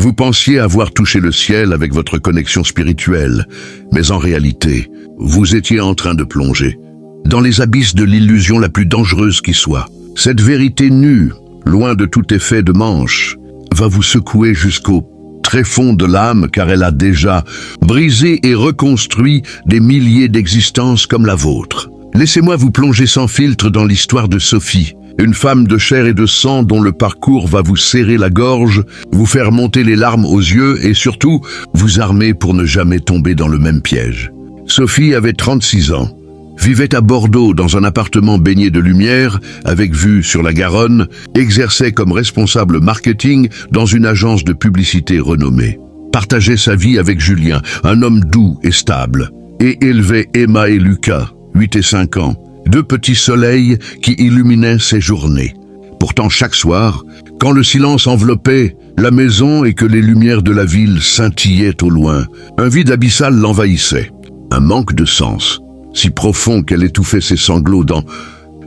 Vous pensiez avoir touché le ciel avec votre connexion spirituelle, mais en réalité, vous étiez en train de plonger dans les abysses de l'illusion la plus dangereuse qui soit. Cette vérité nue, loin de tout effet de manche, va vous secouer jusqu'au tréfonds de l'âme, car elle a déjà brisé et reconstruit des milliers d'existences comme la vôtre. Laissez-moi vous plonger sans filtre dans l'histoire de Sophie, une femme de chair et de sang dont le parcours va vous serrer la gorge, vous faire monter les larmes aux yeux et surtout vous armer pour ne jamais tomber dans le même piège. Sophie avait 36 ans, vivait à Bordeaux dans un appartement baigné de lumière, avec vue sur la Garonne, exerçait comme responsable marketing dans une agence de publicité renommée. Partageait sa vie avec Julien, un homme doux et stable, et élevait Emma et Lucas, 8 et 5 ans, deux petits soleils qui illuminaient ses journées. Pourtant chaque soir, quand le silence enveloppait la maison et que les lumières de la ville scintillaient au loin, un vide abyssal l'envahissait, un manque de sens, si profond qu'elle étouffait ses sanglots dans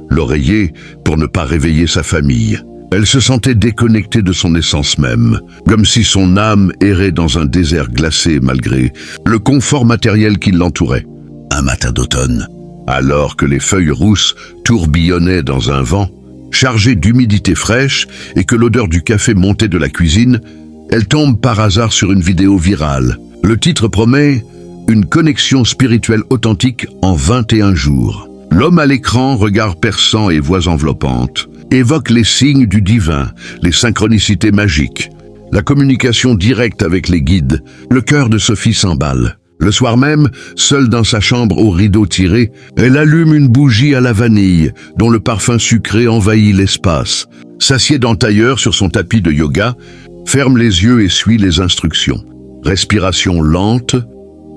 l'oreiller pour ne pas réveiller sa famille. Elle se sentait déconnectée de son essence même, comme si son âme errait dans un désert glacé malgré le confort matériel qui l'entourait. Un matin d'automne, alors que les feuilles rousses tourbillonnaient dans un vent, chargé d'humidité fraîche et que l'odeur du café montait de la cuisine, elle tombe par hasard sur une vidéo virale. Le titre promet une connexion spirituelle authentique en 21 jours. L'homme à l'écran, regard perçant et voix enveloppante, évoque les signes du divin, les synchronicités magiques, la communication directe avec les guides. Le cœur de Sophie s'emballe. Le soir même, seule dans sa chambre aux rideaux tirés, elle allume une bougie à la vanille, dont le parfum sucré envahit l'espace, s'assied dans le tailleur sur son tapis de yoga, ferme les yeux et suit les instructions. Respiration lente,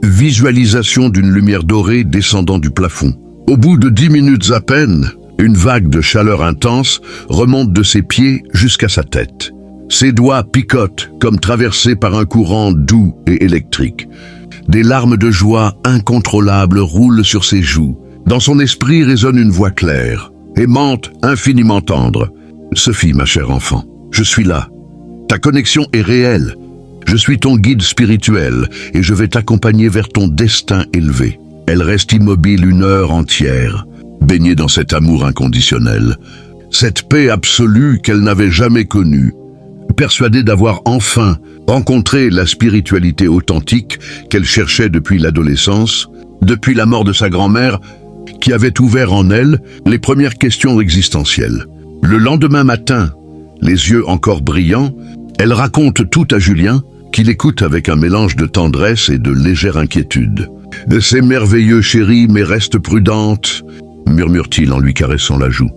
visualisation d'une lumière dorée descendant du plafond. Au bout de 10 minutes à peine, une vague de chaleur intense remonte de ses pieds jusqu'à sa tête. Ses doigts picotent comme traversés par un courant doux et électrique. Des larmes de joie incontrôlables roulent sur ses joues. Dans son esprit résonne une voix claire, aimante, infiniment tendre. « Sophie, ma chère enfant, je suis là. Ta connexion est réelle. Je suis ton guide spirituel et je vais t'accompagner vers ton destin élevé. » Elle reste immobile une heure entière, baignée dans cet amour inconditionnel, cette paix absolue qu'elle n'avait jamais connue, persuadée d'avoir enfin rencontré la spiritualité authentique qu'elle cherchait depuis l'adolescence, depuis la mort de sa grand-mère, qui avait ouvert en elle les premières questions existentielles. Le lendemain matin, les yeux encore brillants, elle raconte tout à Julien, qui l'écoute avec un mélange de tendresse et de légère inquiétude. « C'est merveilleux, chérie, mais reste prudente », murmure-t-il en lui caressant la joue.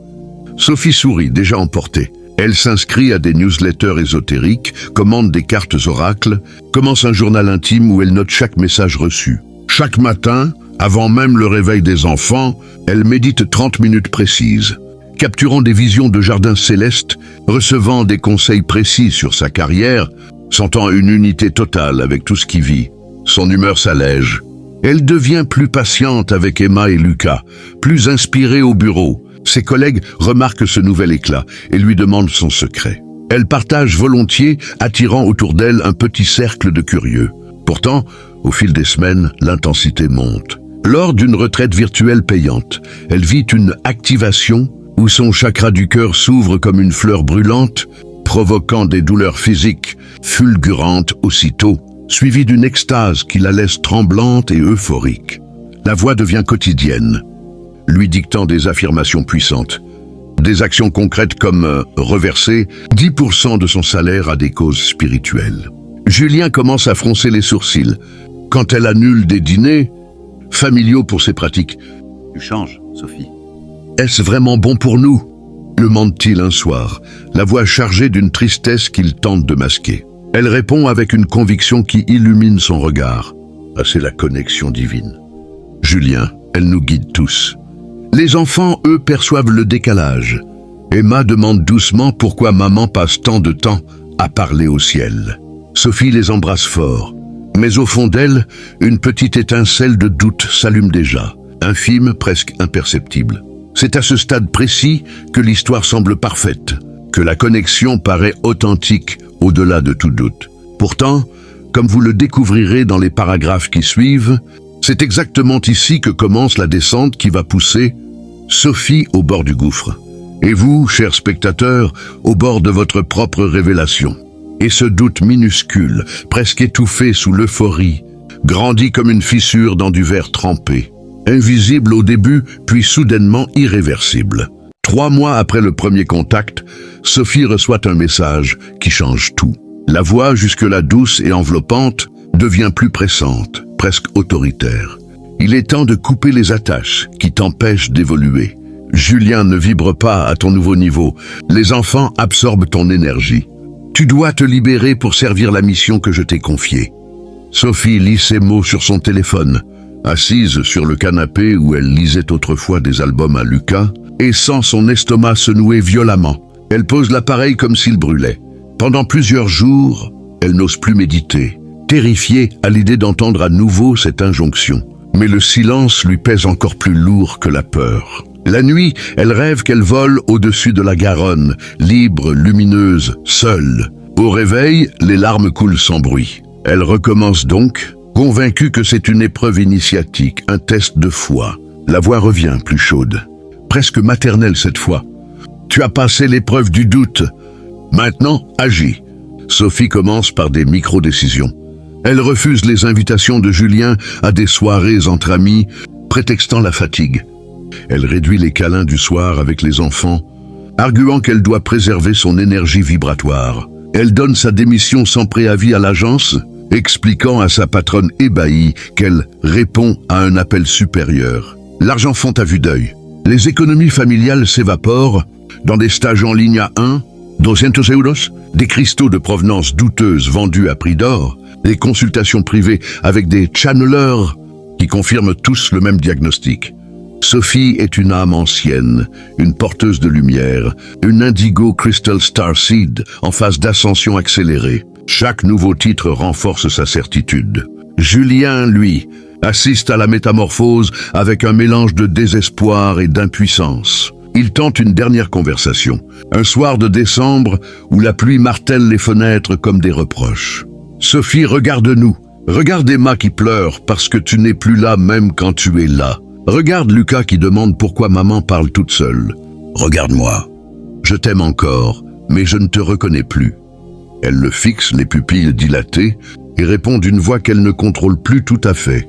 Sophie sourit, déjà emportée. Elle s'inscrit à des newsletters ésotériques, commande des cartes oracles, commence un journal intime où elle note chaque message reçu. Chaque matin, avant même le réveil des enfants, elle médite 30 minutes précises, capturant des visions de jardins célestes, recevant des conseils précis sur sa carrière, sentant une unité totale avec tout ce qui vit. Son humeur s'allège. Elle devient plus patiente avec Emma et Lucas, plus inspirée au bureau. Ses collègues remarquent ce nouvel éclat et lui demandent son secret. Elle partage volontiers, attirant autour d'elle un petit cercle de curieux. Pourtant, au fil des semaines, l'intensité monte. Lors d'une retraite virtuelle payante, elle vit une activation où son chakra du cœur s'ouvre comme une fleur brûlante, provoquant des douleurs physiques fulgurantes aussitôt, suivie d'une extase qui la laisse tremblante et euphorique. La voix devient quotidienne, lui dictant des affirmations puissantes, des actions concrètes comme reverser 10% de son salaire à des causes spirituelles. Julien commence à froncer les sourcils quand elle annule des dîners familiaux pour ses pratiques. « Tu changes, Sophie. » « Est-ce vraiment bon pour nous ?» le demande-t-il un soir, la voix chargée d'une tristesse qu'il tente de masquer. Elle répond avec une conviction qui illumine son regard. Ah, c'est la connexion divine. Julien, elle nous guide tous. Les enfants, eux, perçoivent le décalage. Emma demande doucement pourquoi maman passe tant de temps à parler au ciel. Sophie les embrasse fort. Mais au fond d'elle, une petite étincelle de doute s'allume déjà, infime, presque imperceptible. C'est à ce stade précis que l'histoire semble parfaite, que la connexion paraît authentique au-delà de tout doute. Pourtant, comme vous le découvrirez dans les paragraphes qui suivent, c'est exactement ici que commence la descente qui va pousser Sophie au bord du gouffre. Et vous, chers spectateurs, au bord de votre propre révélation. Et ce doute minuscule, presque étouffé sous l'euphorie, grandit comme une fissure dans du verre trempé. Invisible au début, puis soudainement irréversible. 3 mois après le premier contact, Sophie reçoit un message qui change tout. La voix, jusque-là douce et enveloppante, devient plus pressante, presque autoritaire. Il est temps de couper les attaches qui t'empêchent d'évoluer. Julien ne vibre pas à ton nouveau niveau. Les enfants absorbent ton énergie. Tu dois te libérer pour servir la mission que je t'ai confiée. Sophie lit ces mots sur son téléphone, assise sur le canapé où elle lisait autrefois des albums à Lucas, et sent son estomac se nouer violemment. Elle pose l'appareil comme s'il brûlait. Pendant plusieurs jours, elle n'ose plus méditer, terrifiée à l'idée d'entendre à nouveau cette injonction. Mais le silence lui pèse encore plus lourd que la peur. La nuit, elle rêve qu'elle vole au-dessus de la Garonne, libre, lumineuse, seule. Au réveil, les larmes coulent sans bruit. Elle recommence donc, convaincue que c'est une épreuve initiatique, un test de foi. La voix revient plus chaude, presque maternelle cette fois. Tu as passé l'épreuve du doute. Maintenant, agis. Sophie commence par des micro-décisions. Elle refuse les invitations de Julien à des soirées entre amis, prétextant la fatigue. Elle réduit les câlins du soir avec les enfants, arguant qu'elle doit préserver son énergie vibratoire. Elle donne sa démission sans préavis à l'agence, expliquant à sa patronne ébahie qu'elle répond à un appel supérieur. L'argent fond à vue d'œil. Les économies familiales s'évaporent dans des stages en ligne à 200 euros, des cristaux de provenance douteuse vendus à prix d'or, des consultations privées avec des channelers qui confirment tous le même diagnostic. Sophie est une âme ancienne, une porteuse de lumière, une indigo crystal starseed en phase d'ascension accélérée. Chaque nouveau titre renforce sa certitude. Julien, lui, assiste à la métamorphose avec un mélange de désespoir et d'impuissance. Il tente une dernière conversation, un soir de décembre où la pluie martèle les fenêtres comme des reproches. Sophie, regarde-nous. Regarde Emma qui pleure parce que tu n'es plus là même quand tu es là. Regarde Lucas qui demande pourquoi maman parle toute seule. Regarde-moi. Je t'aime encore, mais je ne te reconnais plus. Elle le fixe, les pupilles dilatées, et répond d'une voix qu'elle ne contrôle plus tout à fait.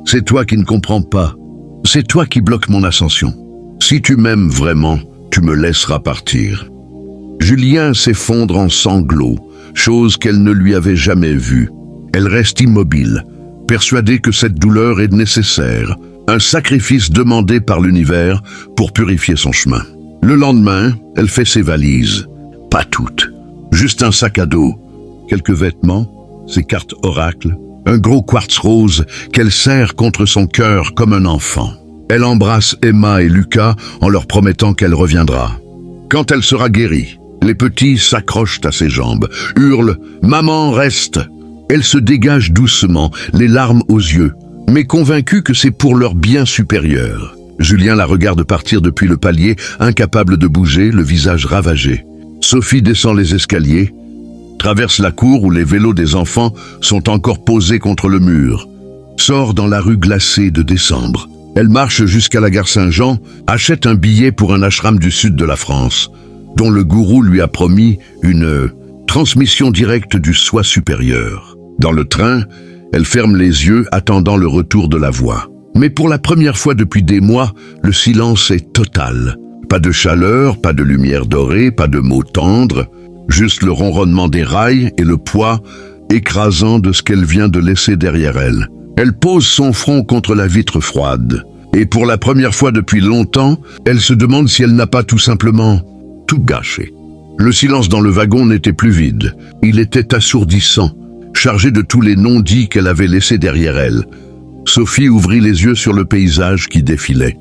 C'est toi qui ne comprends pas. C'est toi qui bloques mon ascension. Si tu m'aimes vraiment, tu me laisseras partir. Julien s'effondre en sanglots, chose qu'elle ne lui avait jamais vue. Elle reste immobile, persuadée que cette douleur est nécessaire, un sacrifice demandé par l'univers pour purifier son chemin. Le lendemain, elle fait ses valises. Pas toutes. Juste un sac à dos, quelques vêtements, ses cartes oracles, un gros quartz rose qu'elle serre contre son cœur comme un enfant. Elle embrasse Emma et Lucas en leur promettant qu'elle reviendra. Quand elle sera guérie, les petits s'accrochent à ses jambes, hurlent « Maman, reste !» Elle se dégage doucement, les larmes aux yeux, mais convaincue que c'est pour leur bien supérieur. Julien la regarde partir depuis le palier, incapable de bouger, le visage ravagé. Sophie descend les escaliers, traverse la cour où les vélos des enfants sont encore posés contre le mur, sort dans la rue glacée de décembre. Elle marche jusqu'à la gare Saint-Jean, achète un billet pour un ashram du sud de la France, dont le gourou lui a promis une transmission directe du soi supérieur. Dans le train, elle ferme les yeux, attendant le retour de la voix. Mais pour la première fois depuis des mois, le silence est total. Pas de chaleur, pas de lumière dorée, pas de mots tendres, juste le ronronnement des rails et le poids écrasant de ce qu'elle vient de laisser derrière elle. Elle pose son front contre la vitre froide. Et pour la première fois depuis longtemps, elle se demande si elle n'a pas tout simplement tout gâché. Le silence dans le wagon n'était plus vide. Il était assourdissant, chargé de tous les non-dits qu'elle avait laissés derrière elle. Sophie ouvrit les yeux sur le paysage qui défilait.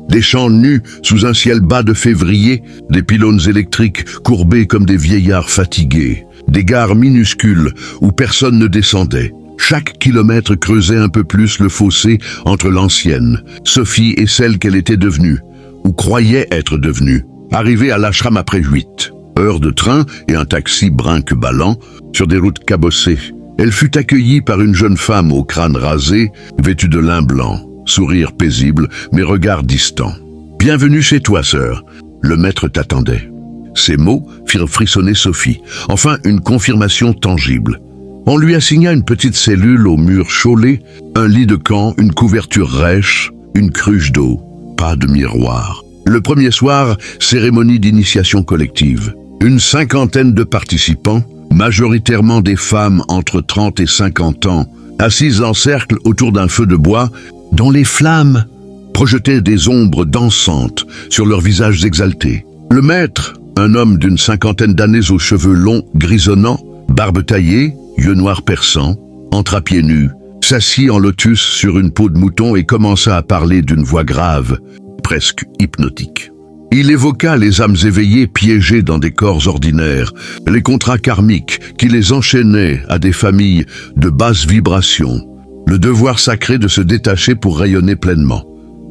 Des champs nus sous un ciel bas de février, des pylônes électriques courbés comme des vieillards fatigués, des gares minuscules où personne ne descendait. Chaque kilomètre creusait un peu plus le fossé entre l'ancienne, Sophie, et celle qu'elle était devenue, ou croyait être devenue, arrivée à l'ashram après 8. Heure de train et un taxi brinque-ballant sur des routes cabossées. Elle fut accueillie par une jeune femme au crâne rasé, vêtue de lin blanc, sourire paisible, mais regard distant. « Bienvenue chez toi, sœur. Le maître t'attendait. » Ces mots firent frissonner Sophie. Enfin, une confirmation tangible. On lui assigna une petite cellule aux murs chaulés, un lit de camp, une couverture rêche, une cruche d'eau. Pas de miroir. Le premier soir, cérémonie d'initiation collective. Une cinquantaine de participants, majoritairement des femmes entre 30 et 50 ans, assises en cercle autour d'un feu de bois, dont les flammes projetaient des ombres dansantes sur leurs visages exaltés. Le maître, un homme d'une cinquantaine d'années aux cheveux longs, grisonnants, barbe taillée, yeux noirs perçants, entre à pieds nus, s'assit en lotus sur une peau de mouton et commença à parler d'une voix grave, presque hypnotique. Il évoqua les âmes éveillées piégées dans des corps ordinaires, les contrats karmiques qui les enchaînaient à des familles de basse vibration, le devoir sacré de se détacher pour rayonner pleinement.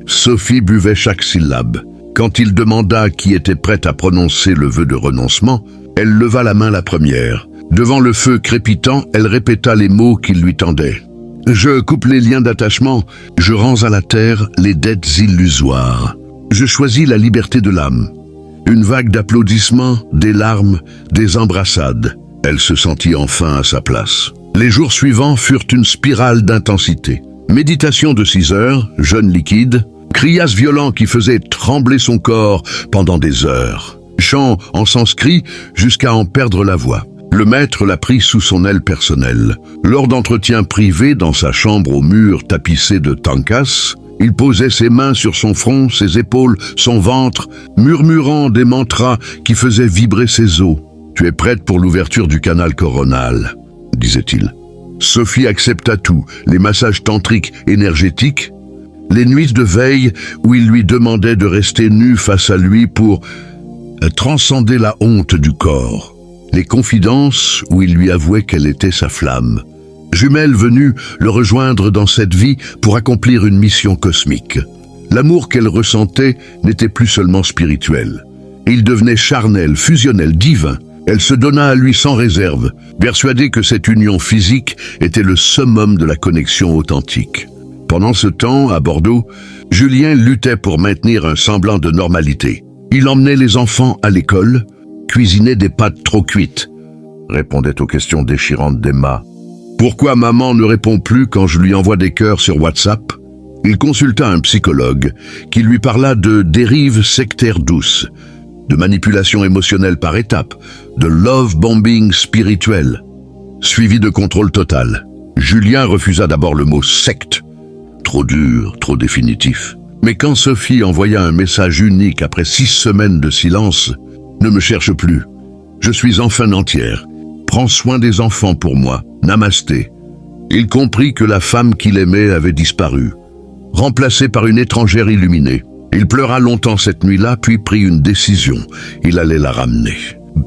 Sophie buvait chaque syllabe. Quand il demanda qui était prête à prononcer le vœu de renoncement, elle leva la main la première. Devant le feu crépitant, elle répéta les mots qu'il lui tendait. « Je coupe les liens d'attachement, je rends à la terre les dettes illusoires. Je choisis la liberté de l'âme. » Une vague d'applaudissements, des larmes, des embrassades. Elle se sentit enfin à sa place. Les jours suivants furent une spirale d'intensité. Méditation de 6 heures, jeûne liquide, criasse violent qui faisait trembler son corps pendant des heures. Chant en sanskrit jusqu'à en perdre la voix. Le maître la prit sous son aile personnelle. Lors d'entretiens privés dans sa chambre au mur tapissé de tankas, il posait ses mains sur son front, ses épaules, son ventre, murmurant des mantras qui faisaient vibrer ses os. « Tu es prête pour l'ouverture du canal coronal », disait-il. Sophie accepta tout, les massages tantriques énergétiques, les nuits de veille où il lui demandait de rester nue face à lui pour transcender la honte du corps, les confidences où il lui avouait qu'elle était sa flamme, jumelle venue le rejoindre dans cette vie pour accomplir une mission cosmique. L'amour qu'elle ressentait n'était plus seulement spirituel. Il devenait charnel, fusionnel, divin. Elle se donna à lui sans réserve, persuadée que cette union physique était le summum de la connexion authentique. Pendant ce temps, à Bordeaux, Julien luttait pour maintenir un semblant de normalité. Il emmenait les enfants à l'école, cuisinait des pâtes trop cuites, répondait aux questions déchirantes d'Emma. Pourquoi maman ne répond plus quand je lui envoie des cœurs sur WhatsApp? Il consulta un psychologue qui lui parla de dérives sectaires douces, de manipulation émotionnelle par étapes, de love bombing spirituel, suivi de contrôle total. Julien refusa d'abord le mot secte, trop dur, trop définitif. Mais quand Sophie envoya un message unique après 6 semaines de silence, « Ne me cherche plus, je suis enfin entière, prends soin des enfants pour moi, namasté », il comprit que la femme qu'il aimait avait disparu, remplacée par une étrangère illuminée. Il pleura longtemps cette nuit-là, puis prit une décision. Il allait la ramener.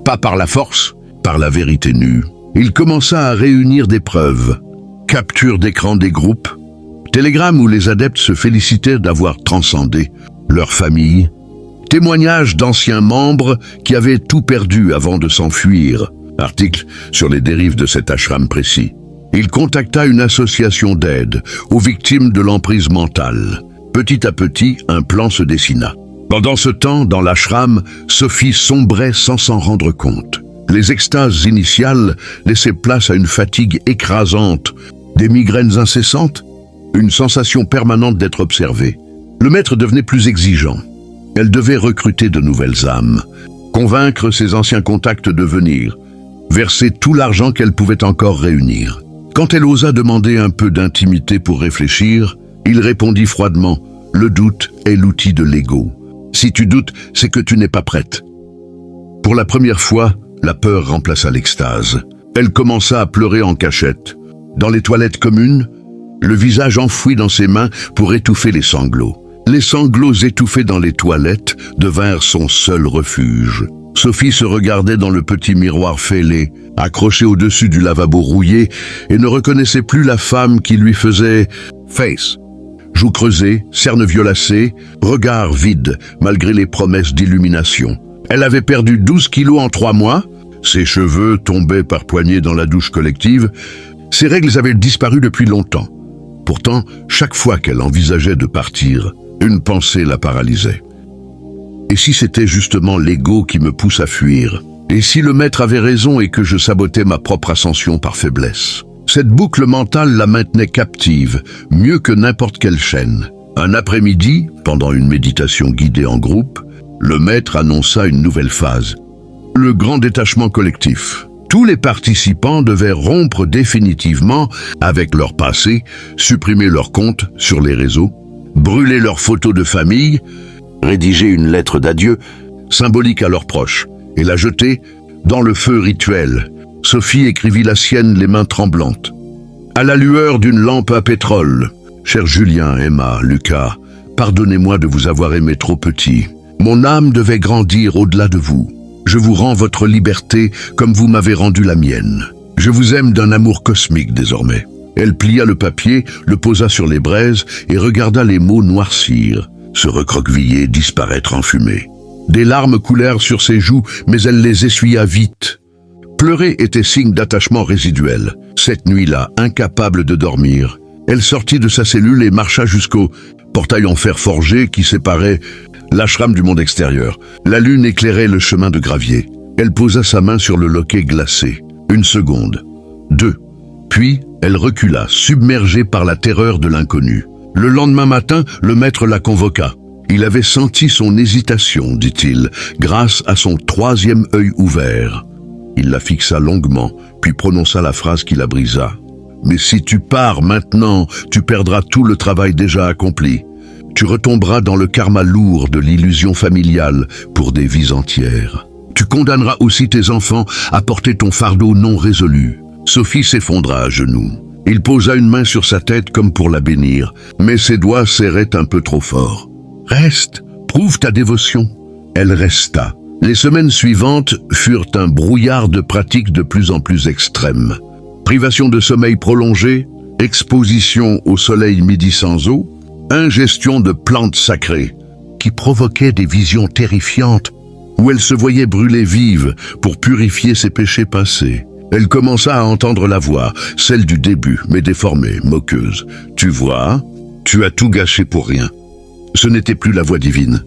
Pas par la force, par la vérité nue. Il commença à réunir des preuves. Capture d'écran des groupes, télégrammes où les adeptes se félicitaient d'avoir transcendé leur famille, témoignages d'anciens membres qui avaient tout perdu avant de s'enfuir, articles sur les dérives de cet ashram précis. Il contacta une association d'aide aux victimes de l'emprise mentale. Petit à petit, un plan se dessina. Pendant ce temps, dans l'ashram, Sophie sombrait sans s'en rendre compte. Les extases initiales laissaient place à une fatigue écrasante, des migraines incessantes, une sensation permanente d'être observée. Le maître devenait plus exigeant. Elle devait recruter de nouvelles âmes, convaincre ses anciens contacts de venir, verser tout l'argent qu'elle pouvait encore réunir. Quand elle osa demander un peu d'intimité pour réfléchir, il répondit froidement « Le doute est l'outil de l'ego. Si tu doutes, c'est que tu n'es pas prête. » Pour la première fois, la peur remplaça l'extase. Elle commença à pleurer en cachette. Dans les toilettes communes, le visage enfoui dans ses mains pour étouffer les sanglots. Les sanglots étouffés dans les toilettes devinrent son seul refuge. Sophie se regardait dans le petit miroir fêlé, accroché au-dessus du lavabo rouillé, et ne reconnaissait plus la femme qui lui faisait « face ». Joues creusées, cernes violacées, regard vide malgré les promesses d'illumination. Elle avait perdu 12 kilos en 3 mois. Ses cheveux tombaient par poignées dans la douche collective. Ses règles avaient disparu depuis longtemps. Pourtant, chaque fois qu'elle envisageait de partir, une pensée la paralysait. Et si c'était justement l'ego qui me pousse à fuir? Et si le maître avait raison et que je sabotais ma propre ascension par faiblesse? Cette boucle mentale la maintenait captive, mieux que n'importe quelle chaîne. Un après-midi, pendant une méditation guidée en groupe, le maître annonça une nouvelle phase. Le grand détachement collectif. Tous les participants devaient rompre définitivement avec leur passé, supprimer leurs comptes sur les réseaux, brûler leurs photos de famille, rédiger une lettre d'adieu symbolique à leurs proches et la jeter dans le feu rituel. Sophie écrivit la sienne les mains tremblantes. À la lueur d'une lampe à pétrole. Cher Julien, Emma, Lucas, pardonnez-moi de vous avoir aimé trop petit. Mon âme devait grandir au-delà de vous. Je vous rends votre liberté comme vous m'avez rendu la mienne. Je vous aime d'un amour cosmique désormais. Elle plia le papier, le posa sur les braises et regarda les mots noircir, se recroqueviller, disparaître en fumée. Des larmes coulèrent sur ses joues, mais elle les essuya vite. Pleurer était signe d'attachement résiduel. Cette nuit-là, incapable de dormir, elle sortit de sa cellule et marcha jusqu'au portail en fer forgé qui séparait l'ashram du monde extérieur. La lune éclairait le chemin de gravier. Elle posa sa main sur le loquet glacé. 1 seconde, 2. Puis, elle recula, submergée par la terreur de l'inconnu. Le lendemain matin, le maître la convoqua. Il avait senti son hésitation, dit-il, grâce à son 3e œil ouvert. Il la fixa longuement, puis prononça la phrase qui la brisa. « Mais si tu pars maintenant, tu perdras tout le travail déjà accompli. Tu retomberas dans le karma lourd de l'illusion familiale pour des vies entières. Tu condamneras aussi tes enfants à porter ton fardeau non résolu. » Sophie s'effondra à genoux. Il posa une main sur sa tête comme pour la bénir, mais ses doigts serraient un peu trop fort. « Reste, prouve ta dévotion. » Elle resta. Les semaines suivantes furent un brouillard de pratiques de plus en plus extrêmes. Privation de sommeil prolongée, exposition au soleil midi sans eau, ingestion de plantes sacrées, qui provoquaient des visions terrifiantes, où elle se voyait brûler vive pour purifier ses péchés passés. Elle commença à entendre la voix, celle du début, mais déformée, moqueuse. « Tu vois, tu as tout gâché pour rien. » Ce n'était plus la voix divine.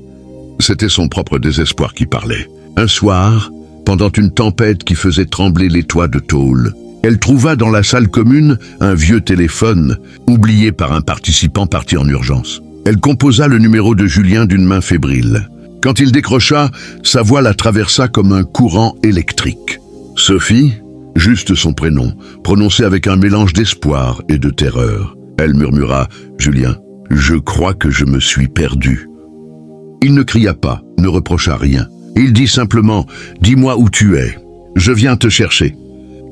C'était son propre désespoir qui parlait. Un soir, pendant une tempête qui faisait trembler les toits de tôle, elle trouva dans la salle commune un vieux téléphone, oublié par un participant parti en urgence. Elle composa le numéro de Julien d'une main fébrile. Quand il décrocha, sa voix la traversa comme un courant électrique. Sophie, juste son prénom, prononcé avec un mélange d'espoir et de terreur. Elle murmura « Julien, je crois que je me suis perdu. » Il ne cria pas, ne reprocha rien. Il dit simplement « Dis-moi où tu es. Je viens te chercher. »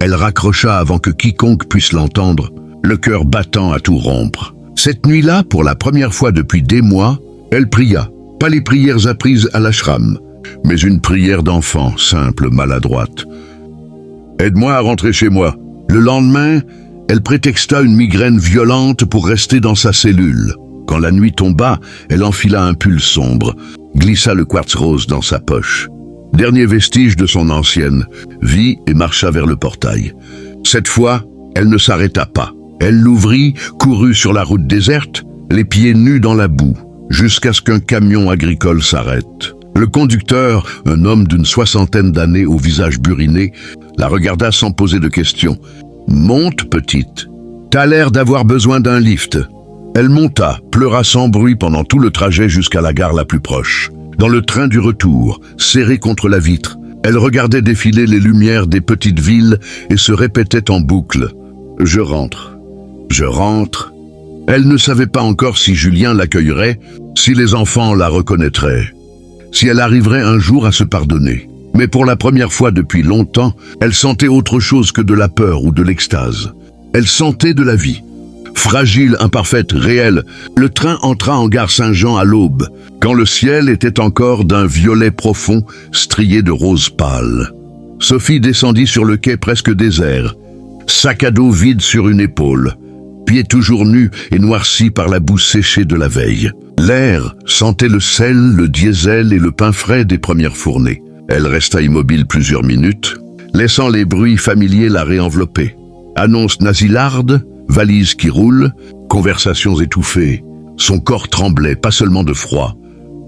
Elle raccrocha avant que quiconque puisse l'entendre, le cœur battant à tout rompre. Cette nuit-là, pour la première fois depuis des mois, elle pria. Pas les prières apprises à l'ashram, mais une prière d'enfant, simple, maladroite. « Aide-moi à rentrer chez moi. » Le lendemain, elle prétexta une migraine violente pour rester dans sa cellule. Quand la nuit tomba, elle enfila un pull sombre, glissa le quartz rose dans sa poche. Dernier vestige de son ancienne vie et marcha vers le portail. Cette fois, elle ne s'arrêta pas. Elle l'ouvrit, courut sur la route déserte, les pieds nus dans la boue, jusqu'à ce qu'un camion agricole s'arrête. Le conducteur, un homme d'une 60aine d'années au visage buriné, la regarda sans poser de questions. « Monte, petite. T'as l'air d'avoir besoin d'un lift. » Elle monta, pleura sans bruit pendant tout le trajet jusqu'à la gare la plus proche. Dans le train du retour, serrée contre la vitre, elle regardait défiler les lumières des petites villes et se répétait en boucle. « Je rentre. Je rentre. » Elle ne savait pas encore si Julien l'accueillerait, si les enfants la reconnaîtraient, si elle arriverait un jour à se pardonner. Mais pour la première fois depuis longtemps, elle sentait autre chose que de la peur ou de l'extase. Elle sentait de la vie. Fragile, imparfaite, réelle, le train entra en gare Saint-Jean à l'aube, quand le ciel était encore d'un violet profond, strié de rose pâle. Sophie descendit sur le quai presque désert, sac à dos vide sur une épaule, pieds toujours nus et noircis par la boue séchée de la veille. L'air sentait le sel, le diesel et le pain frais des premières fournées. Elle resta immobile plusieurs minutes, laissant les bruits familiers la réenvelopper. Annonces nasillardes, valises qui roulent, conversations étouffées. Son corps tremblait, pas seulement de froid.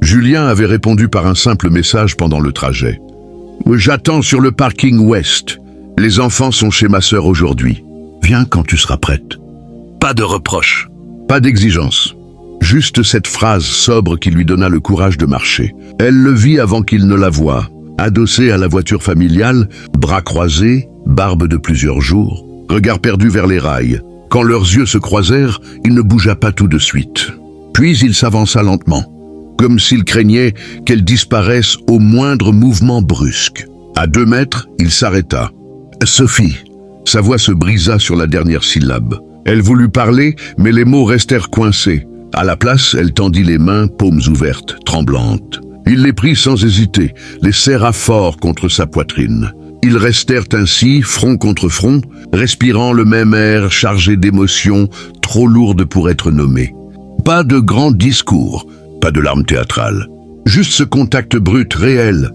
Julien avait répondu par un simple message pendant le trajet. « J'attends sur le parking ouest. Les enfants sont chez ma sœur aujourd'hui. Viens quand tu seras prête. » Pas de reproches, pas d'exigence. Juste cette phrase sobre qui lui donna le courage de marcher. Elle le vit avant qu'il ne la voie, adossée à la voiture familiale, bras croisés, barbe de plusieurs jours, regard perdu vers les rails. Quand leurs yeux se croisèrent, il ne bougea pas tout de suite. Puis il s'avança lentement, comme s'il craignait qu'elle disparaisse au moindre mouvement brusque. À 2 mètres, il s'arrêta. « Sophie !» Sa voix se brisa sur la dernière syllabe. Elle voulut parler, mais les mots restèrent coincés. À la place, elle tendit les mains, paumes ouvertes, tremblantes. Il les prit sans hésiter, les serra fort contre sa poitrine. Ils restèrent ainsi, front contre front, respirant le même air chargé d'émotions trop lourdes pour être nommées. Pas de grands discours, pas de larmes théâtrales. Juste ce contact brut, réel,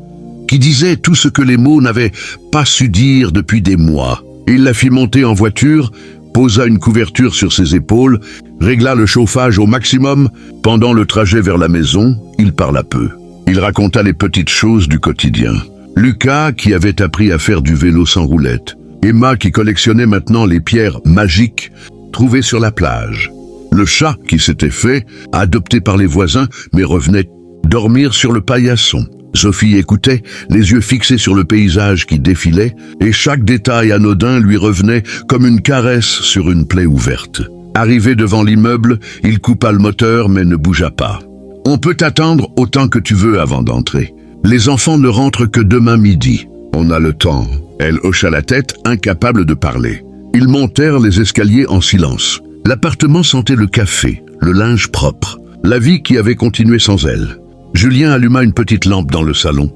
qui disait tout ce que les mots n'avaient pas su dire depuis des mois. Il la fit monter en voiture, posa une couverture sur ses épaules, régla le chauffage au maximum. Pendant le trajet vers la maison, il parla peu. Il raconta les petites choses du quotidien. Lucas, qui avait appris à faire du vélo sans roulette. Emma, qui collectionnait maintenant les pierres magiques trouvées sur la plage. Le chat, qui s'était fait, adopté par les voisins, mais revenait dormir sur le paillasson. Sophie écoutait, les yeux fixés sur le paysage qui défilait, et chaque détail anodin lui revenait comme une caresse sur une plaie ouverte. Arrivé devant l'immeuble, il coupa le moteur mais ne bougea pas. « On peut t'attendre autant que tu veux avant d'entrer. Les enfants ne rentrent que demain midi. On a le temps. » Elle hocha la tête, incapable de parler. Ils montèrent les escaliers en silence. L'appartement sentait le café, le linge propre, la vie qui avait continué sans elle. Julien alluma une petite lampe dans le salon,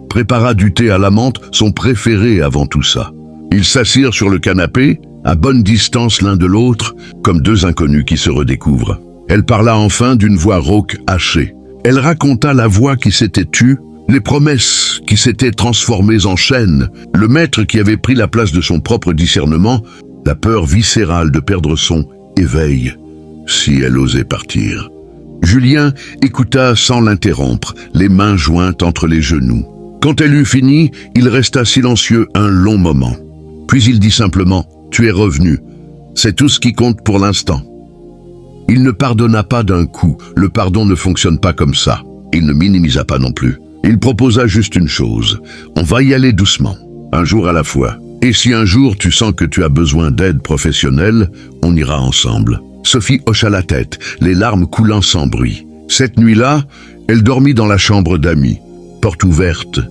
prépara du thé à la menthe, son préféré avant tout ça. Ils s'assirent sur le canapé, à bonne distance l'un de l'autre, comme 2 inconnus qui se redécouvrent. Elle parla enfin d'une voix rauque hachée. Elle raconta la voix qui s'était tue, les promesses qui s'étaient transformées en chaînes, le maître qui avait pris la place de son propre discernement, la peur viscérale de perdre son éveil, si elle osait partir. Julien écouta sans l'interrompre, les mains jointes entre les genoux. Quand elle eut fini, il resta silencieux un long moment. Puis il dit simplement « Tu es revenu. C'est tout ce qui compte pour l'instant. » Il ne pardonna pas d'un coup. Le pardon ne fonctionne pas comme ça. Il ne minimisa pas non plus. Il proposa juste une chose. On va y aller doucement, un jour à la fois. Et si un jour tu sens que tu as besoin d'aide professionnelle, on ira ensemble. Sophie hocha la tête, les larmes coulant sans bruit. Cette nuit-là, elle dormit dans la chambre d'amis. Porte ouverte,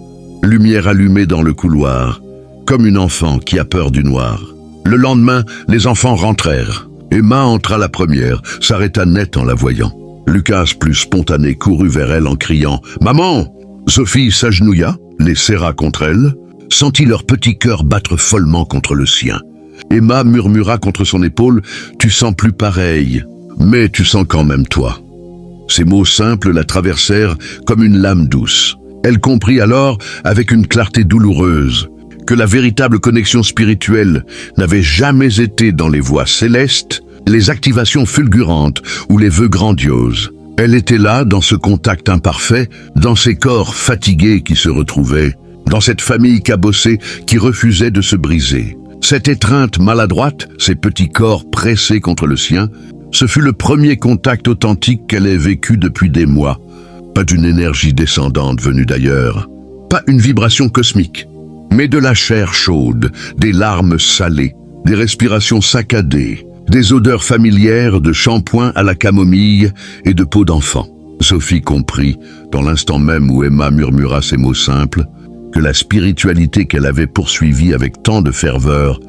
lumière allumée dans le couloir, comme une enfant qui a peur du noir. Le lendemain, les enfants rentrèrent. Emma entra la première, s'arrêta net en la voyant. Lucas, plus spontané, courut vers elle en criant « Maman !» Sophie s'agenouilla, les serra contre elle, sentit leur petit cœur battre follement contre le sien. Emma murmura contre son épaule « Tu sens plus pareil, mais tu sens quand même toi. » Ces mots simples la traversèrent comme une lame douce. Elle comprit alors, avec une clarté douloureuse, que la véritable connexion spirituelle n'avait jamais été dans les voies célestes, les activations fulgurantes ou les vœux grandioses. Elle était là, dans ce contact imparfait, dans ces corps fatigués qui se retrouvaient, dans cette famille cabossée qui refusait de se briser. Cette étreinte maladroite, ces petits corps pressés contre le sien, ce fut le premier contact authentique qu'elle ait vécu depuis des mois. Pas d'une énergie descendante venue d'ailleurs, pas une vibration cosmique, mais de la chair chaude, des larmes salées, des respirations saccadées, des odeurs familières de shampoing à la camomille et de peau d'enfant. Sophie comprit, dans l'instant même où Emma murmura ces mots simples, que la spiritualité qu'elle avait poursuivie avec tant de ferveur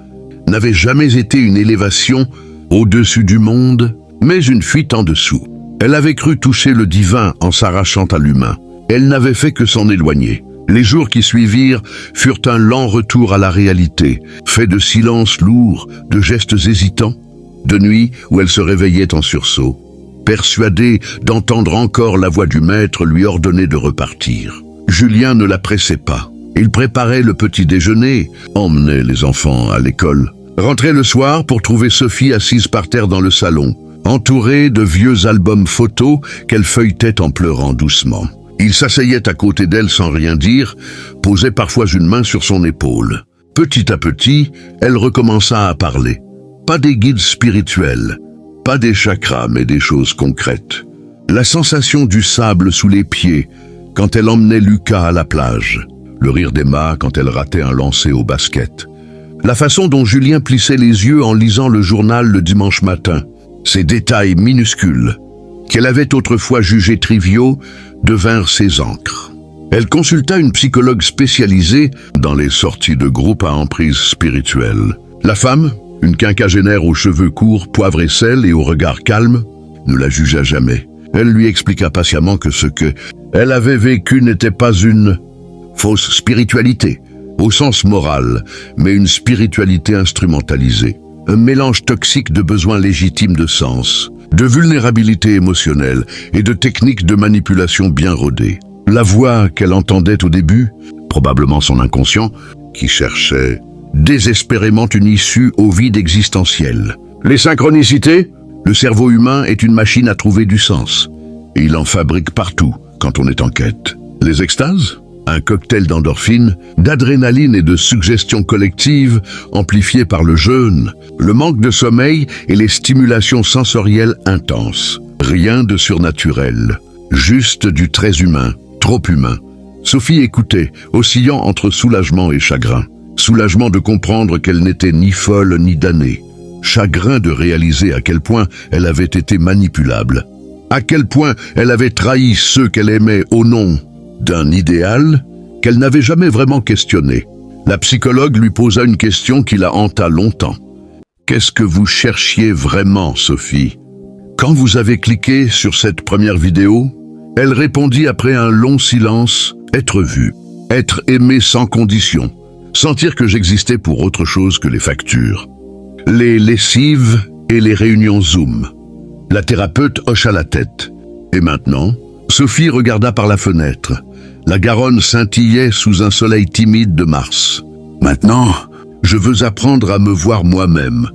n'avait jamais été une élévation au-dessus du monde, mais une fuite en dessous. Elle avait cru toucher le divin en s'arrachant à l'humain. Elle n'avait fait que s'en éloigner. Les jours qui suivirent furent un lent retour à la réalité, fait de silences lourds, de gestes hésitants, de nuits où elle se réveillait en sursaut, persuadée d'entendre encore la voix du maître lui ordonner de repartir. Julien ne la pressait pas. Il préparait le petit déjeuner, emmenait les enfants à l'école, rentrait le soir pour trouver Sophie assise par terre dans le salon, entourée de vieux albums photos qu'elle feuilletait en pleurant doucement. Il s'asseyait à côté d'elle sans rien dire, posait parfois une main sur son épaule. Petit à petit, elle recommença à parler. Pas des guides spirituels, pas des chakras, mais des choses concrètes. La sensation du sable sous les pieds quand elle emmenait Lucas à la plage. Le rire d'Emma quand elle ratait un lancer au basket. La façon dont Julien plissait les yeux en lisant le journal le dimanche matin. Ces détails minuscules, qu'elle avait autrefois jugés triviaux, devinrent ses ancres. Elle consulta une psychologue spécialisée dans les sorties de groupe à emprise spirituelle. La femme, une quinquagénaire aux cheveux courts, poivre et sel et au regard calme, ne la jugea jamais. Elle lui expliqua patiemment que ce que elle avait vécu n'était pas une fausse spiritualité, au sens moral, mais une spiritualité instrumentalisée. Un mélange toxique de besoins légitimes de sens, de vulnérabilité émotionnelle et de techniques de manipulation bien rodées. La voix qu'elle entendait au début, probablement son inconscient, qui cherchait désespérément une issue au vide existentiel. Les synchronicités? Le cerveau humain est une machine à trouver du sens. Et il en fabrique partout quand on est en quête. Les extases? Un cocktail d'endorphine, d'adrénaline et de suggestions collectives amplifiées par le jeûne, le manque de sommeil et les stimulations sensorielles intenses. Rien de surnaturel, juste du très humain, trop humain. Sophie écoutait, oscillant entre soulagement et chagrin. Soulagement de comprendre qu'elle n'était ni folle ni damnée. Chagrin de réaliser à quel point elle avait été manipulable. À quel point elle avait trahi ceux qu'elle aimait au nom d'un idéal qu'elle n'avait jamais vraiment questionné. La psychologue lui posa une question qui la hanta longtemps. Qu'est-ce que vous cherchiez vraiment, Sophie? Quand vous avez cliqué sur cette première vidéo, elle répondit après un long silence, être vue, être aimée sans condition, sentir que j'existais pour autre chose que les factures, les lessives et les réunions Zoom. La thérapeute hocha la tête. Et maintenant, Sophie regarda par la fenêtre. La Garonne scintillait sous un soleil timide de mars. Maintenant, je veux apprendre à me voir moi-même,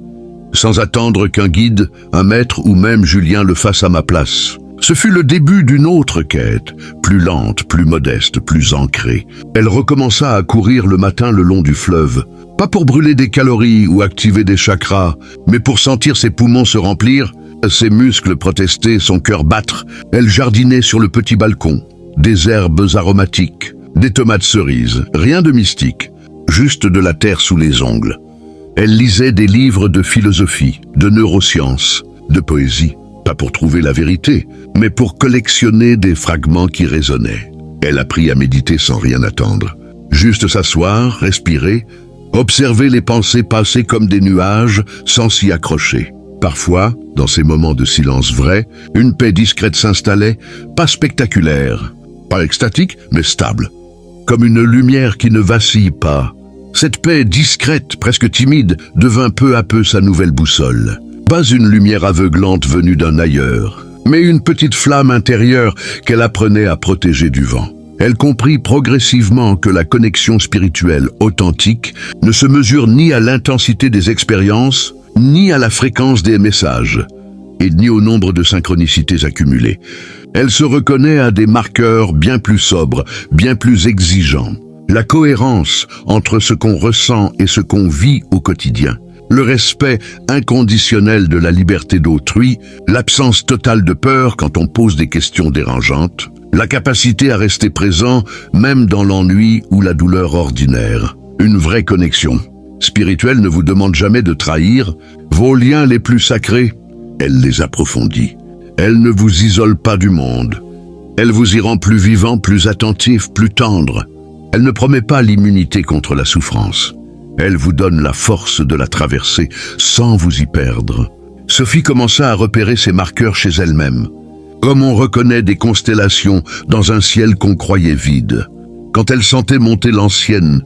sans attendre qu'un guide, un maître ou même Julien le fasse à ma place. Ce fut le début d'une autre quête, plus lente, plus modeste, plus ancrée. Elle recommença à courir le matin le long du fleuve, pas pour brûler des calories ou activer des chakras, mais pour sentir ses poumons se remplir, ses muscles protester, son cœur battre. Elle jardinait sur le petit balcon. Des herbes aromatiques, des tomates cerises, rien de mystique, juste de la terre sous les ongles. Elle lisait des livres de philosophie, de neurosciences, de poésie, pas pour trouver la vérité, mais pour collectionner des fragments qui résonnaient. Elle apprit à méditer sans rien attendre, juste s'asseoir, respirer, observer les pensées passer comme des nuages sans s'y accrocher. Parfois, dans ces moments de silence vrai, une paix discrète s'installait, pas spectaculaire, pas extatique, mais stable, comme une lumière qui ne vacille pas. Cette paix discrète, presque timide, devint peu à peu sa nouvelle boussole. Pas une lumière aveuglante venue d'un ailleurs, mais une petite flamme intérieure qu'elle apprenait à protéger du vent. Elle comprit progressivement que la connexion spirituelle authentique ne se mesure ni à l'intensité des expériences, ni à la fréquence des messages, et ni au nombre de synchronicités accumulées. Elle se reconnaît à des marqueurs bien plus sobres, bien plus exigeants. La cohérence entre ce qu'on ressent et ce qu'on vit au quotidien. Le respect inconditionnel de la liberté d'autrui, l'absence totale de peur quand on pose des questions dérangeantes, la capacité à rester présent même dans l'ennui ou la douleur ordinaire. Une vraie connexion spirituelle ne vous demande jamais de trahir vos liens les plus sacrés. Elle les approfondit. Elle ne vous isole pas du monde. Elle vous y rend plus vivant, plus attentif, plus tendre. Elle ne promet pas l'immunité contre la souffrance. Elle vous donne la force de la traverser sans vous y perdre. Sophie commença à repérer ces marqueurs chez elle-même, comme on reconnaît des constellations dans un ciel qu'on croyait vide. Quand elle sentait monter l'ancienne,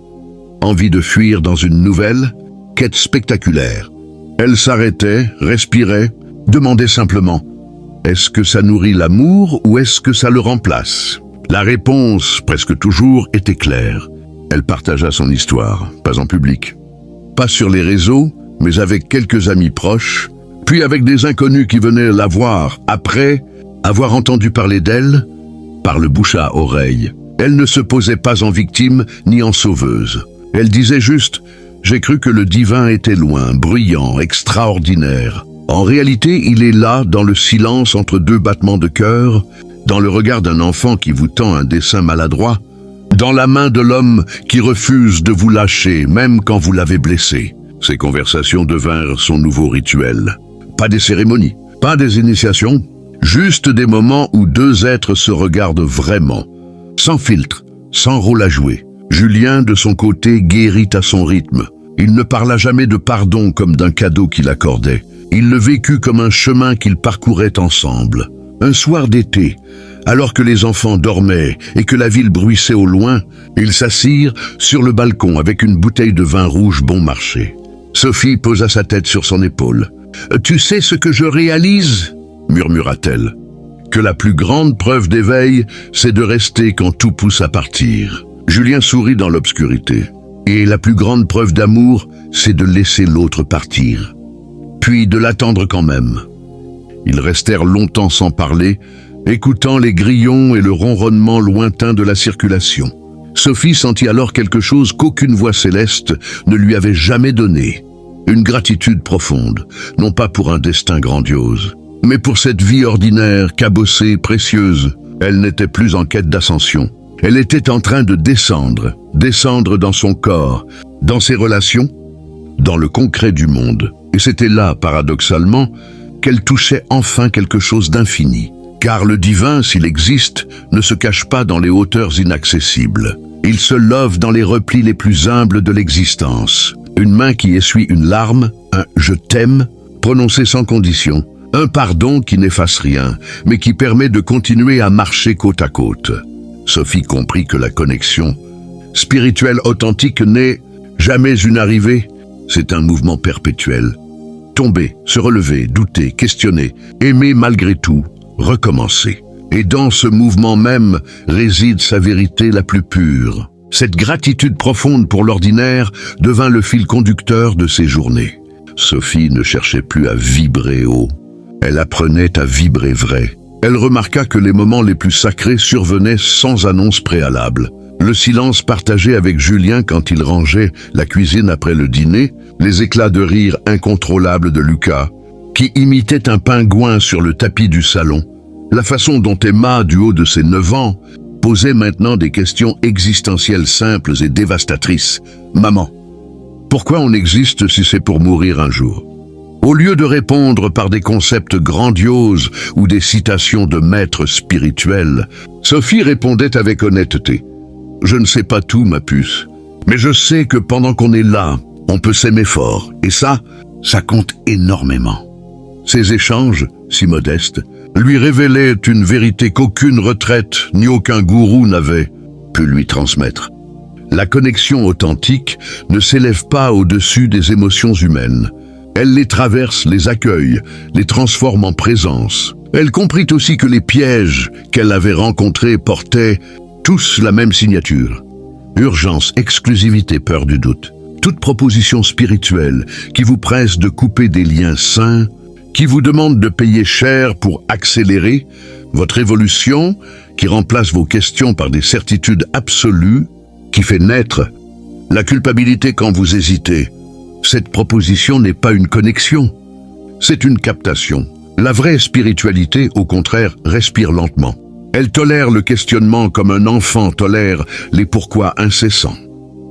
envie de fuir dans une nouvelle, quête spectaculaire. Elle s'arrêtait, respirait, demandait simplement « Est-ce que ça nourrit l'amour ou est-ce que ça le remplace ?» La réponse, presque toujours, était claire. Elle partagea son histoire, pas en public. Pas sur les réseaux, mais avec quelques amis proches, puis avec des inconnus qui venaient la voir après avoir entendu parler d'elle, par le bouche à oreille. Elle ne se posait pas en victime ni en sauveuse. Elle disait juste « J'ai cru que le divin était loin, bruyant, extraordinaire. En réalité, il est là, dans le silence entre deux battements de cœur, dans le regard d'un enfant qui vous tend un dessin maladroit, dans la main de l'homme qui refuse de vous lâcher, même quand vous l'avez blessé. » Ces conversations devinrent son nouveau rituel. Pas des cérémonies, pas des initiations, juste des moments où deux êtres se regardent vraiment, sans filtre, sans rôle à jouer. Julien, de son côté, guérit à son rythme. Il ne parla jamais de pardon comme d'un cadeau qu'il accordait. Il le vécut comme un chemin qu'ils parcouraient ensemble. Un soir d'été, alors que les enfants dormaient et que la ville bruissait au loin, ils s'assirent sur le balcon avec une bouteille de vin rouge bon marché. Sophie posa sa tête sur son épaule. « Tu sais ce que je réalise ?» murmura-t-elle. « Que la plus grande preuve d'éveil, c'est de rester quand tout pousse à partir. » Julien sourit dans l'obscurité. « Et la plus grande preuve d'amour, c'est de laisser l'autre partir. Puis de l'attendre quand même. » Ils restèrent longtemps sans parler, écoutant les grillons et le ronronnement lointain de la circulation. Sophie sentit alors quelque chose qu'aucune voix céleste ne lui avait jamais donné. Une gratitude profonde, non pas pour un destin grandiose, mais pour cette vie ordinaire, cabossée, précieuse. Elle n'était plus en quête d'ascension. Elle était en train de descendre dans son corps, dans ses relations, dans le concret du monde. Et c'était là, paradoxalement, qu'elle touchait enfin quelque chose d'infini. Car le divin, s'il existe, ne se cache pas dans les hauteurs inaccessibles. Il se love dans les replis les plus humbles de l'existence. Une main qui essuie une larme, un « je t'aime » prononcé sans condition, un pardon qui n'efface rien, mais qui permet de continuer à marcher côte à côte. Sophie comprit que la connexion spirituelle authentique n'est jamais une arrivée, c'est un mouvement perpétuel. Tomber, se relever, douter, questionner, aimer malgré tout, recommencer. Et dans ce mouvement même réside sa vérité la plus pure. Cette gratitude profonde pour l'ordinaire devint le fil conducteur de ses journées. Sophie ne cherchait plus à vibrer haut. Elle apprenait à vibrer vrai. Elle remarqua que les moments les plus sacrés survenaient sans annonce préalable. Le silence partagé avec Julien quand il rangeait la cuisine après le dîner, les éclats de rire incontrôlables de Lucas, qui imitait un pingouin sur le tapis du salon, la façon dont Emma, du haut de ses 9 ans, posait maintenant des questions existentielles simples et dévastatrices. « Maman, pourquoi on existe si c'est pour mourir un jour ?» Au lieu de répondre par des concepts grandioses ou des citations de maîtres spirituels, Sophie répondait avec honnêteté. « Je ne sais pas tout, ma puce, mais je sais que pendant qu'on est là, on peut s'aimer fort, et ça compte énormément. » Ces échanges, si modestes, lui révélaient une vérité qu'aucune retraite ni aucun gourou n'avait pu lui transmettre. La connexion authentique ne s'élève pas au-dessus des émotions humaines. Elle les traverse, les accueille, les transforme en présence. Elle comprit aussi que les pièges qu'elle avait rencontrés portaient tous la même signature. Urgence, exclusivité, peur du doute. Toute proposition spirituelle qui vous presse de couper des liens sains, qui vous demande de payer cher pour accélérer votre évolution, qui remplace vos questions par des certitudes absolues, qui fait naître la culpabilité quand vous hésitez. Cette proposition n'est pas une connexion, c'est une captation. La vraie spiritualité, au contraire, respire lentement. Elle tolère le questionnement comme un enfant tolère les pourquoi incessants.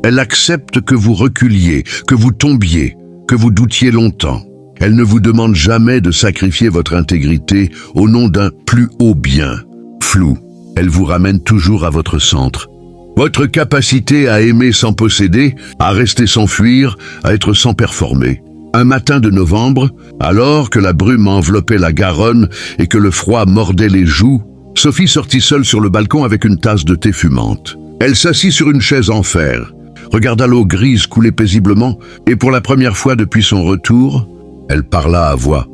Elle accepte que vous reculiez, que vous tombiez, que vous doutiez longtemps. Elle ne vous demande jamais de sacrifier votre intégrité au nom d'un plus haut bien. Flou, elle vous ramène toujours à votre centre. Votre capacité à aimer sans posséder, à rester sans fuir, à être sans performer. Un matin de novembre, alors que la brume enveloppait la Garonne et que le froid mordait les joues, Sophie sortit seule sur le balcon avec une tasse de thé fumante. Elle s'assit sur une chaise en fer, regarda l'eau grise couler paisiblement et pour la première fois depuis son retour, elle parla à voix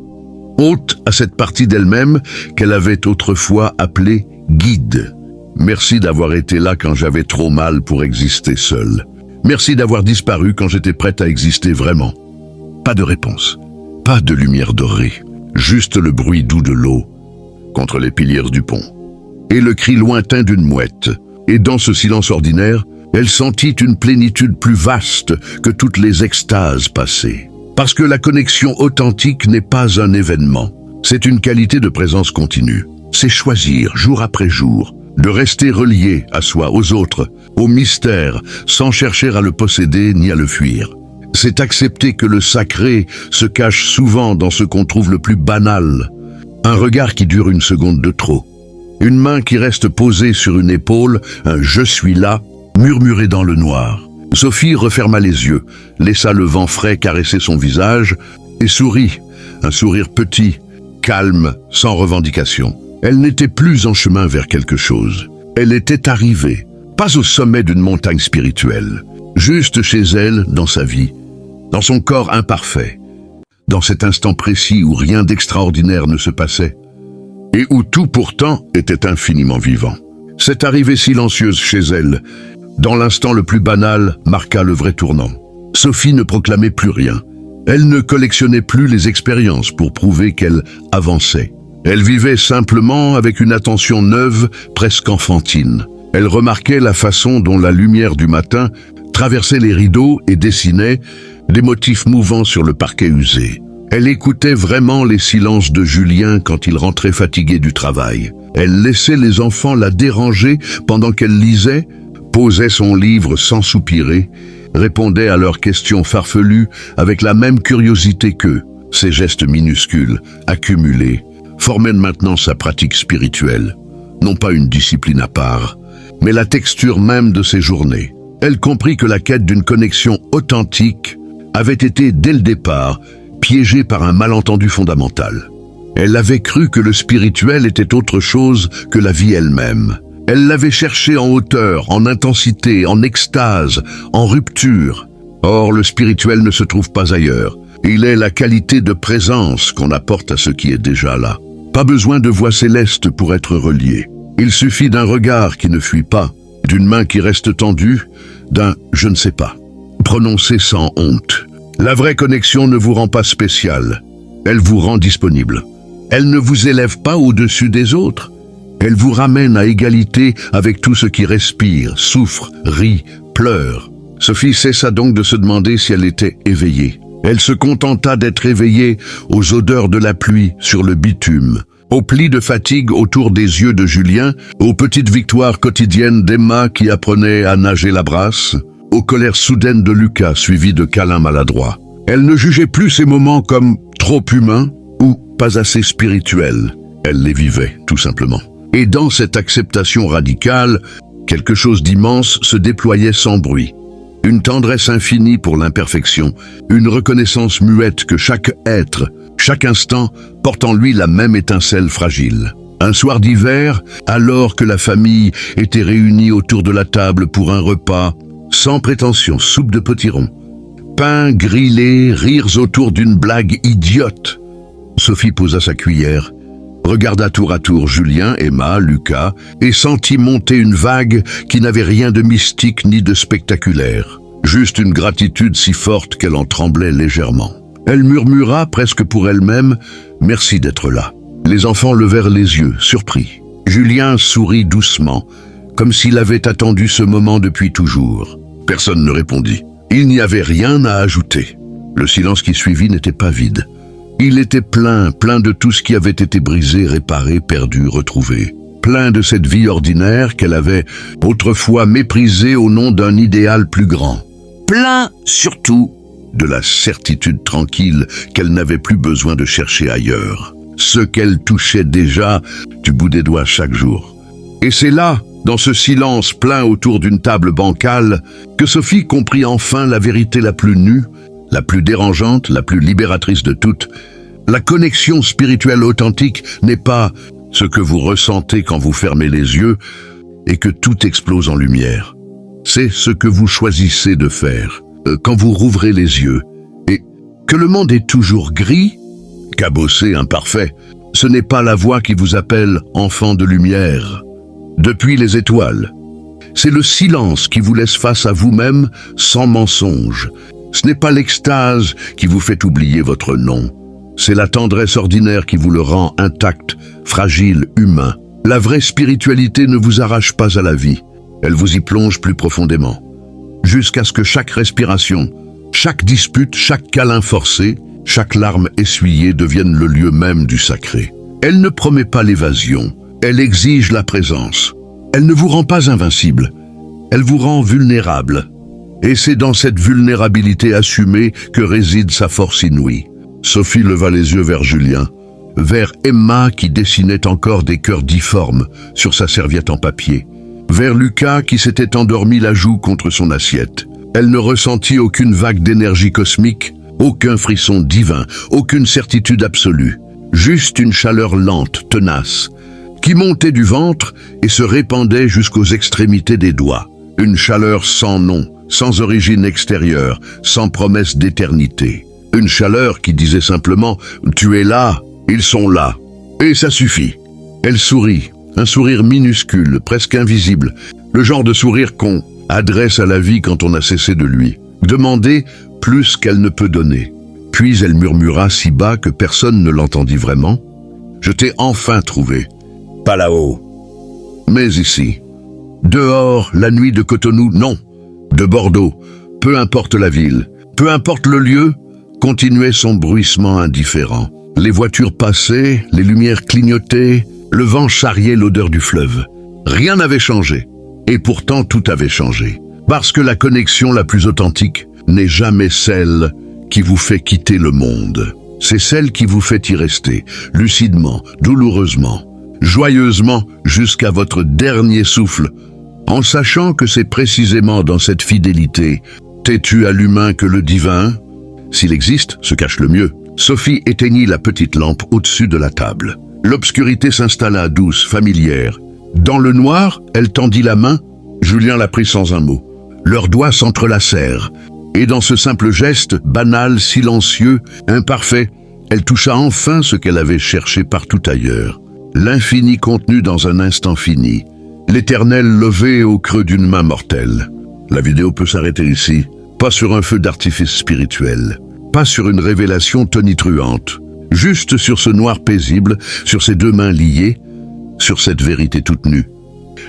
haute à cette partie d'elle-même qu'elle avait autrefois appelée guide. « Merci d'avoir été là quand j'avais trop mal pour exister seul. Merci d'avoir disparu quand j'étais prête à exister vraiment. » Pas de réponse, pas de lumière dorée, juste le bruit doux de l'eau contre les piliers du pont et le cri lointain d'une mouette. Et dans ce silence ordinaire, elle sentit une plénitude plus vaste que toutes les extases passées. Parce que la connexion authentique n'est pas un événement, c'est une qualité de présence continue. C'est choisir, jour après jour, de rester relié à soi, aux autres, au mystère, sans chercher à le posséder ni à le fuir. C'est accepter que le sacré se cache souvent dans ce qu'on trouve le plus banal. Un regard qui dure une seconde de trop. Une main qui reste posée sur une épaule, un « je suis là », murmuré dans le noir. Sophie referma les yeux, laissa le vent frais caresser son visage et sourit, un sourire petit, calme, sans revendication. Elle n'était plus en chemin vers quelque chose. Elle était arrivée, pas au sommet d'une montagne spirituelle, juste chez elle, dans sa vie, dans son corps imparfait, dans cet instant précis où rien d'extraordinaire ne se passait, et où tout pourtant était infiniment vivant. Cette arrivée silencieuse chez elle, dans l'instant le plus banal, marqua le vrai tournant. Sophie ne proclamait plus rien. Elle ne collectionnait plus les expériences pour prouver qu'elle avançait. Elle vivait simplement avec une attention neuve, presque enfantine. Elle remarquait la façon dont la lumière du matin traversait les rideaux et dessinait des motifs mouvants sur le parquet usé. Elle écoutait vraiment les silences de Julien quand il rentrait fatigué du travail. Elle laissait les enfants la déranger pendant qu'elle lisait, posait son livre sans soupirer, répondait à leurs questions farfelues avec la même curiosité qu'eux. Ces gestes minuscules, accumulés, formaient maintenant sa pratique spirituelle. Non pas une discipline à part, mais la texture même de ses journées. Elle comprit que la quête d'une connexion authentique avait été, dès le départ, piégée par un malentendu fondamental. Elle avait cru que le spirituel était autre chose que la vie elle-même. Elle l'avait cherché en hauteur, en intensité, en extase, en rupture. Or, le spirituel ne se trouve pas ailleurs. Il est la qualité de présence qu'on apporte à ce qui est déjà là. Pas besoin de voix céleste pour être relié. Il suffit d'un regard qui ne fuit pas, d'une main qui reste tendue, d'un « je ne sais pas », prononcé sans honte. La vraie connexion ne vous rend pas spécial, elle vous rend disponible. Elle ne vous élève pas au-dessus des autres, elle vous ramène à égalité avec tout ce qui respire, souffre, rit, pleure. Sophie cessa donc de se demander si elle était éveillée. Elle se contenta d'être éveillée aux odeurs de la pluie sur le bitume, aux plis de fatigue autour des yeux de Julien, aux petites victoires quotidiennes d'Emma qui apprenait à nager la brasse, aux colères soudaines de Lucas suivies de câlins maladroits. Elle ne jugeait plus ces moments comme trop humains ou pas assez spirituels. Elle les vivait, tout simplement. Et dans cette acceptation radicale, quelque chose d'immense se déployait sans bruit. Une tendresse infinie pour l'imperfection, une reconnaissance muette que chaque être, chaque instant, porte en lui la même étincelle fragile. Un soir d'hiver, alors que la famille était réunie autour de la table pour un repas, sans prétention, soupe de potiron, pain grillé, rires autour d'une blague idiote. Sophie posa sa cuillère, regarda tour à tour Julien, Emma, Lucas, et sentit monter une vague qui n'avait rien de mystique ni de spectaculaire. Juste une gratitude si forte qu'elle en tremblait légèrement. Elle murmura, presque pour elle-même, « Merci d'être là ». Les enfants levèrent les yeux, surpris. Julien sourit doucement, comme s'il avait attendu ce moment depuis toujours. Personne ne répondit. Il n'y avait rien à ajouter. Le silence qui suivit n'était pas vide. Il était plein de tout ce qui avait été brisé, réparé, perdu, retrouvé. Plein de cette vie ordinaire qu'elle avait autrefois méprisée au nom d'un idéal plus grand. Plein, surtout, de la certitude tranquille qu'elle n'avait plus besoin de chercher ailleurs. Ce qu'elle touchait déjà du bout des doigts chaque jour. Et c'est là, dans ce silence plein autour d'une table bancale, que Sophie comprit enfin la vérité la plus nue, la plus dérangeante, la plus libératrice de toutes. La connexion spirituelle authentique n'est pas ce que vous ressentez quand vous fermez les yeux et que tout explose en lumière. C'est ce que vous choisissez de faire quand vous rouvrez les yeux. Et que le monde est toujours gris, cabossé, imparfait, ce n'est pas la voix qui vous appelle enfant de lumière. depuis les étoiles. C'est le silence qui vous laisse face à vous-même sans mensonge. Ce n'est pas l'extase qui vous fait oublier votre nom. C'est la tendresse ordinaire qui vous le rend intact, fragile, humain. La vraie spiritualité ne vous arrache pas à la vie. Elle vous y plonge plus profondément. Jusqu'à ce que chaque respiration, chaque dispute, chaque câlin forcé, chaque larme essuyée devienne le lieu même du sacré. Elle ne promet pas l'évasion, elle exige la présence. Elle ne vous rend pas invincible, elle vous rend vulnérable. Et c'est dans cette vulnérabilité assumée que réside sa force inouïe. Sophie leva les yeux vers Julien, vers Emma qui dessinait encore des cœurs difformes sur sa serviette en papier, vers Lucas qui s'était endormi la joue contre son assiette. Elle ne ressentit aucune vague d'énergie cosmique, aucun frisson divin, aucune certitude absolue, juste une chaleur lente, tenace, qui montait du ventre et se répandait jusqu'aux extrémités des doigts. Une chaleur sans nom, sans origine extérieure, sans promesse d'éternité. Une chaleur qui disait simplement « Tu es là, ils sont là. » Et ça suffit. Elle sourit, un sourire minuscule, presque invisible, le genre de sourire qu'on adresse à la vie quand on a cessé de lui demander plus qu'elle ne peut donner. Puis elle murmura si bas que personne ne l'entendit vraiment. « Je t'ai enfin trouvé. » Pas là-haut. Mais ici. Dehors, la nuit de Cotonou, non. De Bordeaux, peu importe la ville, peu importe le lieu, continuait son bruissement indifférent. Les voitures passaient, les lumières clignotaient, le vent charriait l'odeur du fleuve. Rien n'avait changé. Et pourtant tout avait changé. Parce que la connexion la plus authentique n'est jamais celle qui vous fait quitter le monde. C'est celle qui vous fait y rester, lucidement, douloureusement, joyeusement, jusqu'à votre dernier souffle, en sachant que c'est précisément dans cette fidélité, têtue à l'humain que le divin, s'il existe, se cache le mieux. Sophie éteignit la petite lampe au-dessus de la table. L'obscurité s'installa douce, familière. Dans le noir, elle tendit la main. Julien la prit sans un mot. Leurs doigts s'entrelacèrent. Et dans ce simple geste, banal, silencieux, imparfait, elle toucha enfin ce qu'elle avait cherché partout ailleurs. L'infini contenu dans un instant fini. L'éternel levé au creux d'une main mortelle. La vidéo peut s'arrêter ici. Pas sur un feu d'artifice spirituel. Pas sur une révélation tonitruante. Juste sur ce noir paisible, sur ces deux mains liées, sur cette vérité toute nue.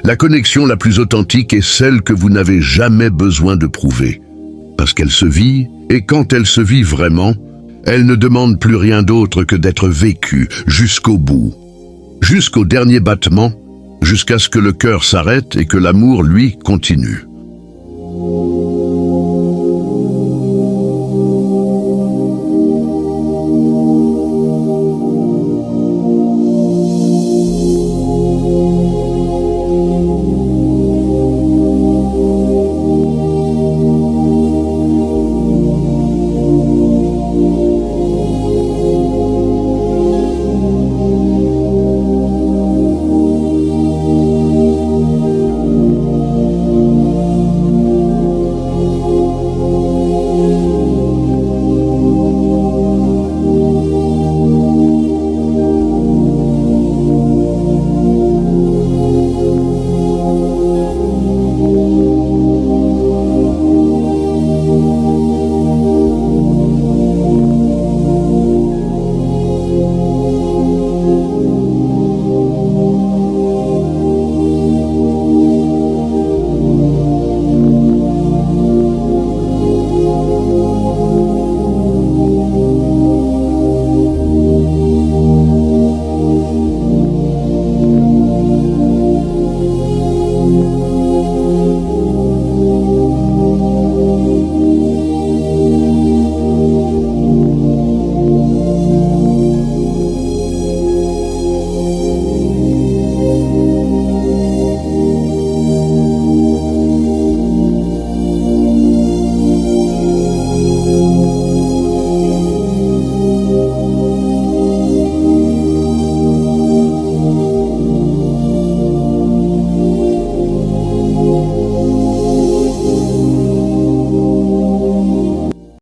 La connexion la plus authentique est celle que vous n'avez jamais besoin de prouver. Parce qu'elle se vit, et quand elle se vit vraiment, elle ne demande plus rien d'autre que d'être vécue jusqu'au bout. Jusqu'au dernier battement, jusqu'à ce que le cœur s'arrête et que l'amour, lui, continue.